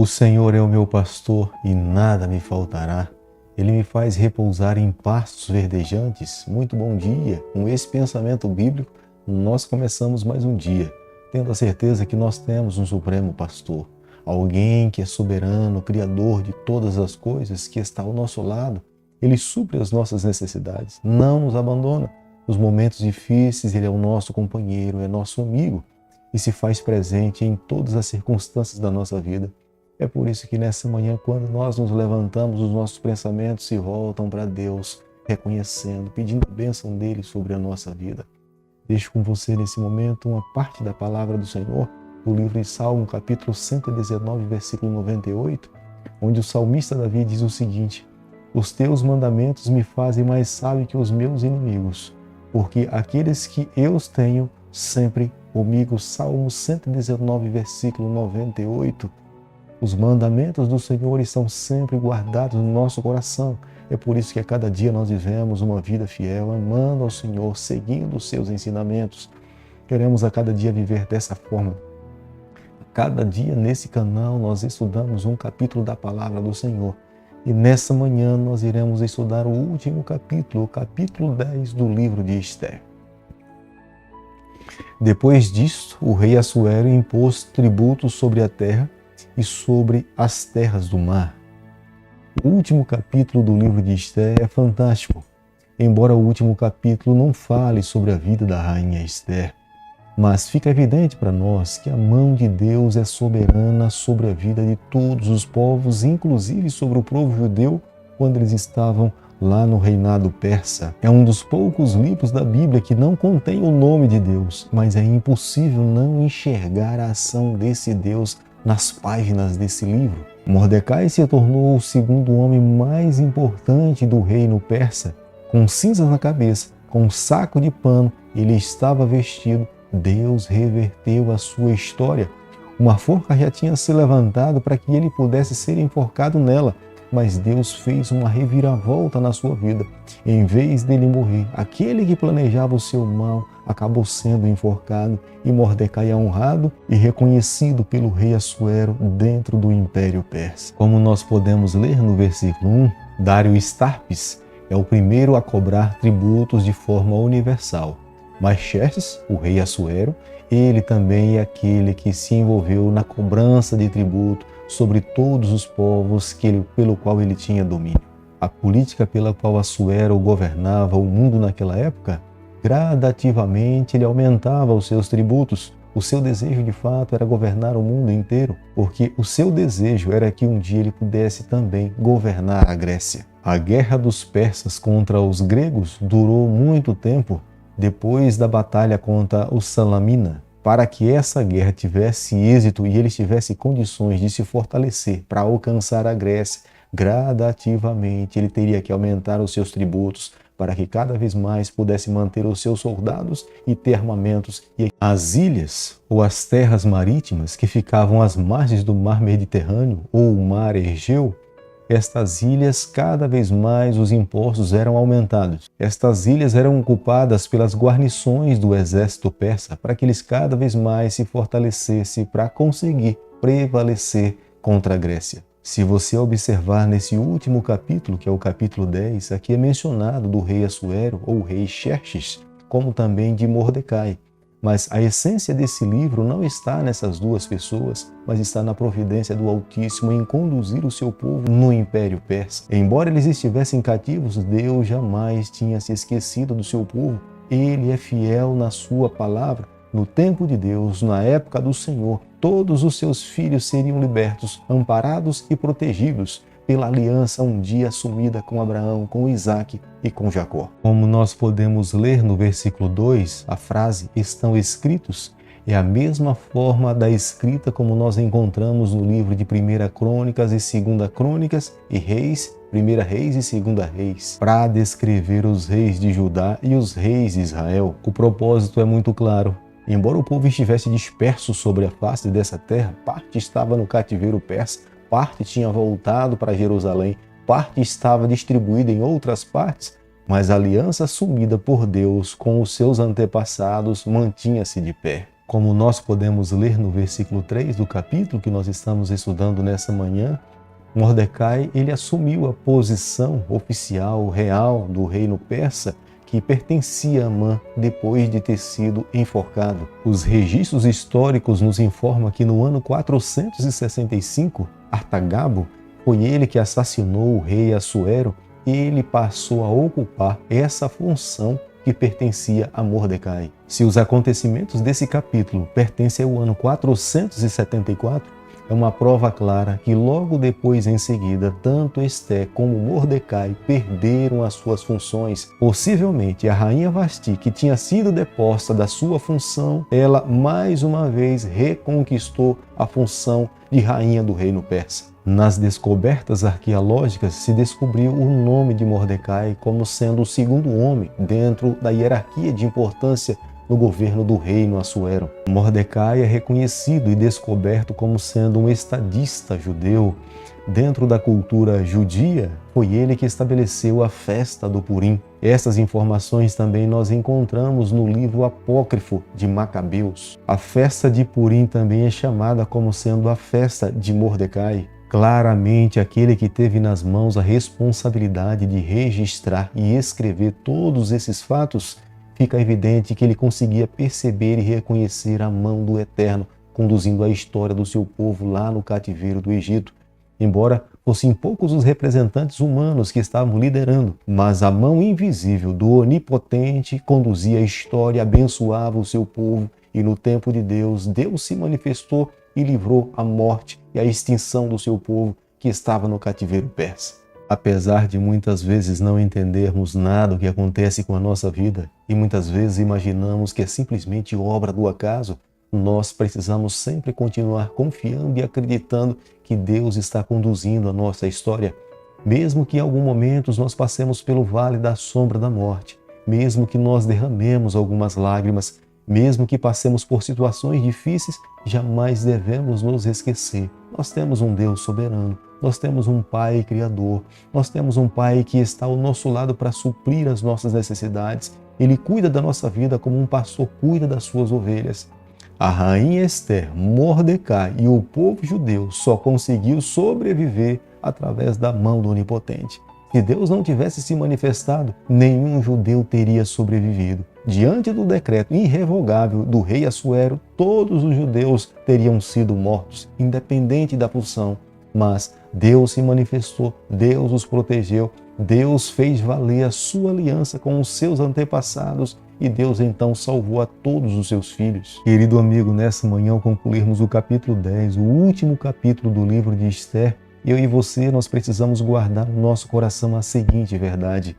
O Senhor é o meu pastor e nada me faltará. Ele me faz repousar em pastos verdejantes. Muito bom dia. Com esse pensamento bíblico, nós começamos mais um dia, tendo a certeza que nós temos um supremo pastor. Alguém que é soberano, criador de todas as coisas, que está ao nosso lado. Ele supre as nossas necessidades, não nos abandona. Nos momentos difíceis, Ele é o nosso companheiro, é nosso amigo e se faz presente em todas as circunstâncias da nossa vida. É por isso que nessa manhã, quando nós nos levantamos, os nossos pensamentos se voltam para Deus, reconhecendo, pedindo a bênção dEle sobre a nossa vida. Deixo com você nesse momento uma parte da palavra do Senhor, do livro de Salmo, capítulo 119, versículo 98, onde o salmista Davi diz o seguinte: os teus mandamentos me fazem mais sábio que os meus inimigos, porque aqueles que eu os tenho sempre comigo. Salmo 119, versículo 98. Os mandamentos do Senhor estão sempre guardados no nosso coração. É por isso que a cada dia nós vivemos uma vida fiel, amando ao Senhor, seguindo os seus ensinamentos. Queremos a cada dia viver dessa forma. A cada dia nesse canal nós estudamos um capítulo da palavra do Senhor. E nessa manhã nós iremos estudar o último capítulo, o capítulo 10 do livro de Esther. Depois disto, o rei Assuero impôs tributos sobre a terra e sobre as terras do mar. O último capítulo do livro de Esther é fantástico, embora o último capítulo não fale sobre a vida da rainha Esther, mas fica evidente para nós que a mão de Deus é soberana sobre a vida de todos os povos, inclusive sobre o povo judeu, quando eles estavam lá no reinado persa. É um dos poucos livros da Bíblia que não contém o nome de Deus, mas é impossível não enxergar a ação desse Deus nas páginas desse livro. Mordecai se tornou o segundo homem mais importante do reino persa. Com cinzas na cabeça, com um saco de pano, ele estava vestido. Deus reverteu a sua história. Uma forca já tinha se levantado para que ele pudesse ser enforcado nela, mas Deus fez uma reviravolta na sua vida. Em vez dele morrer, aquele que planejava o seu mal acabou sendo enforcado e Mordecai é honrado e reconhecido pelo rei Assuero dentro do Império Persa. Como nós podemos ler no versículo 1, Dário Starpes é o primeiro a cobrar tributos de forma universal. Mas Xerxes, o rei Assuero, ele também é aquele que se envolveu na cobrança de tributo sobre todos os povos pelo qual ele tinha domínio. A política pela qual Assuero governava o mundo naquela época, gradativamente ele aumentava os seus tributos. O seu desejo de fato era governar o mundo inteiro, porque o seu desejo era que um dia ele pudesse também governar a Grécia. A guerra dos persas contra os gregos durou muito tempo depois da batalha contra os Salamina. Para que essa guerra tivesse êxito e eles tivessem condições de se fortalecer para alcançar a Grécia, gradativamente ele teria que aumentar os seus tributos para que cada vez mais pudesse manter os seus soldados e ter armamentos. E as ilhas ou as terras marítimas que ficavam às margens do mar Mediterrâneo ou o mar Egeu, estas ilhas, cada vez mais os impostos eram aumentados. Estas ilhas eram ocupadas pelas guarnições do exército persa para que eles cada vez mais se fortalecessem para conseguir prevalecer contra a Grécia. Se você observar nesse último capítulo, que é o capítulo 10, aqui é mencionado do rei Assuero ou rei Xerxes, como também de Mordecai. Mas a essência desse livro não está nessas duas pessoas, mas está na providência do Altíssimo em conduzir o seu povo no Império Persa. Embora eles estivessem cativos, Deus jamais tinha se esquecido do seu povo. Ele é fiel na sua palavra. No tempo de Deus, na época do Senhor, todos os seus filhos seriam libertos, amparados e protegidos pela aliança um dia assumida com Abraão, com Isaque e com Jacó. Como nós podemos ler no versículo 2, a frase "estão escritos" é a mesma forma da escrita como nós encontramos no livro de 1 Crônicas e 2 Crônicas e Reis, 1 Reis e 2 Reis, para descrever os reis de Judá e os reis de Israel. O propósito é muito claro. Embora o povo estivesse disperso sobre a face dessa terra, parte estava no cativeiro persa, parte tinha voltado para Jerusalém, parte estava distribuída em outras partes, mas a aliança assumida por Deus com os seus antepassados mantinha-se de pé. Como nós podemos ler no versículo 3 do capítulo que nós estamos estudando nessa manhã, Mordecai ele assumiu a posição oficial, real do reino persa que pertencia a Amã depois de ter sido enforcado. Os registros históricos nos informam que no ano 465, Artagabo foi ele que assassinou o rei Assuero e ele passou a ocupar essa função que pertencia a Mordecai. Se os acontecimentos desse capítulo pertencem ao ano 474, é uma prova clara que logo depois, em seguida, tanto Esté como Mordecai perderam as suas funções. Possivelmente, a rainha Vasti, que tinha sido deposta da sua função, ela mais uma vez reconquistou a função de rainha do reino persa. Nas descobertas arqueológicas se descobriu o nome de Mordecai como sendo o segundo homem dentro da hierarquia de importância no governo do reino Assuero. Mordecai é reconhecido e descoberto como sendo um estadista judeu. Dentro da cultura judia, foi ele que estabeleceu a festa do Purim. Essas informações também nós encontramos no livro apócrifo de Macabeus. A festa de Purim também é chamada como sendo a festa de Mordecai. Claramente, aquele que teve nas mãos a responsabilidade de registrar e escrever todos esses fatos, fica evidente que ele conseguia perceber e reconhecer a mão do Eterno conduzindo a história do seu povo lá no cativeiro do Egito. Embora fossem poucos os representantes humanos que estavam liderando, mas a mão invisível do Onipotente conduzia a história e abençoava o seu povo, e no tempo de Deus, Deus se manifestou e livrou a morte e a extinção do seu povo que estava no cativeiro persa. Apesar de muitas vezes não entendermos nada do que acontece com a nossa vida e muitas vezes imaginamos que é simplesmente obra do acaso, nós precisamos sempre continuar confiando e acreditando que Deus está conduzindo a nossa história. Mesmo que em algum momento nós passemos pelo vale da sombra da morte, mesmo que nós derramemos algumas lágrimas, mesmo que passemos por situações difíceis, jamais devemos nos esquecer. Nós temos um Deus soberano, nós temos um Pai Criador, nós temos um Pai que está ao nosso lado para suprir as nossas necessidades. Ele cuida da nossa vida como um pastor cuida das suas ovelhas. A rainha Esther, Mordecai e o povo judeu só conseguiu sobreviver através da mão do Onipotente. Se Deus não tivesse se manifestado, nenhum judeu teria sobrevivido. Diante do decreto irrevogável do rei Assuero, todos os judeus teriam sido mortos, independente da função. Mas Deus se manifestou, Deus os protegeu, Deus fez valer a sua aliança com os seus antepassados e Deus então salvou a todos os seus filhos. Querido amigo, nessa manhã ao concluirmos o capítulo 10, o último capítulo do livro de Esther, eu e você, nós precisamos guardar no nosso coração a seguinte verdade.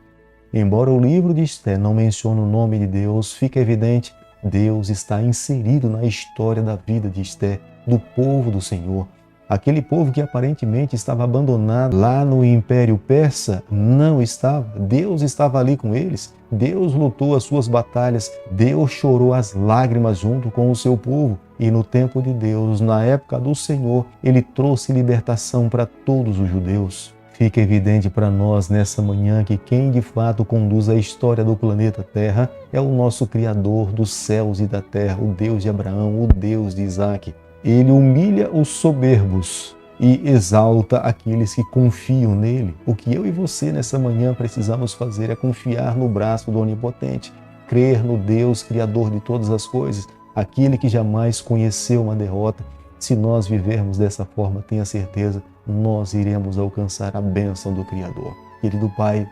Embora o livro de Esther não mencione o nome de Deus, fica evidente, Deus está inserido na história da vida de Esther, do povo do Senhor. Aquele povo que aparentemente estava abandonado lá no Império Persa, não estava. Deus estava ali com eles. Deus lutou as suas batalhas. Deus chorou as lágrimas junto com o seu povo. E no tempo de Deus, na época do Senhor, Ele trouxe libertação para todos os judeus. Fica evidente para nós nessa manhã que quem de fato conduz a história do planeta Terra é o nosso Criador dos céus e da terra, o Deus de Abraão, o Deus de Isaac. Ele humilha os soberbos e exalta aqueles que confiam nele. O que eu e você nessa manhã precisamos fazer é confiar no braço do Onipotente, crer no Deus Criador de todas as coisas, aquele que jamais conheceu uma derrota. Se nós vivermos dessa forma, tenha certeza, nós iremos alcançar a bênção do Criador. Querido Pai,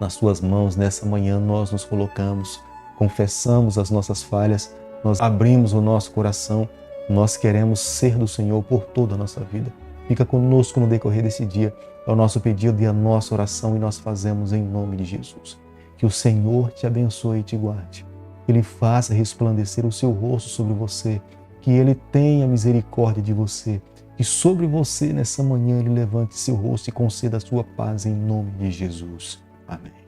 nas Tuas mãos nessa manhã nós nos colocamos, confessamos as nossas falhas, nós abrimos o nosso coração. Nós queremos ser do Senhor por toda a nossa vida. Fica conosco no decorrer desse dia. É o nosso pedido e a nossa oração e nós fazemos em nome de Jesus. Que o Senhor te abençoe e te guarde. Que Ele faça resplandecer o seu rosto sobre você. Que Ele tenha misericórdia de você. Que sobre você nessa manhã Ele levante seu rosto e conceda a sua paz em nome de Jesus. Amém.